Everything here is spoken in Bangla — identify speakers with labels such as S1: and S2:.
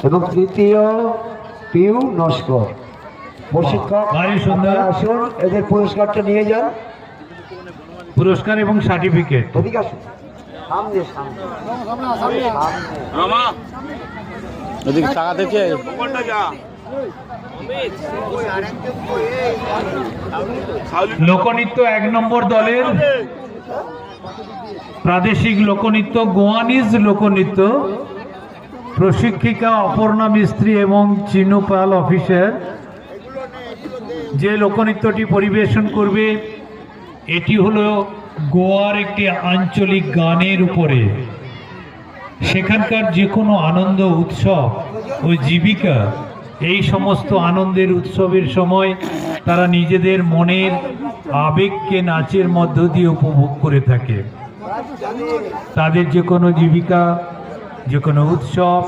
S1: এবং তৃতীয় পিউ নস্কর। প্রশিক্ষক আসুন, এদের পুরস্কারটা নিয়ে যান।
S2: পুরস্কার এবং সার্টিফিকেট।
S1: এদিকে আসুন, সামনে সামনে
S3: এদিকে টাকা দেখে
S2: লোকনৃত্য 1 নম্বর দলের প্রাদেশিক লোকনৃত্য গোয়ানিজ লোকনৃত্য, প্রশিক্ষিকা অপর্ণা মিস্ত্রি এবং চিনু পাল অফিসার। যে লোকনৃত্যটি পরিবেশন করবে এটি হলো গোয়ার একটি আঞ্চলিক গানের উপরে। সেখানকার যে কোনো আনন্দ উৎসব ও জীবিকা, এই সমস্ত আনন্দের উৎসবের সময় তারা নিজেদের মনের আবেগকে নাচের মধ্য দিয়ে উপভোগ করে থাকে। তাদের যে কোনো জীবিকা, যে কোনো উৎসব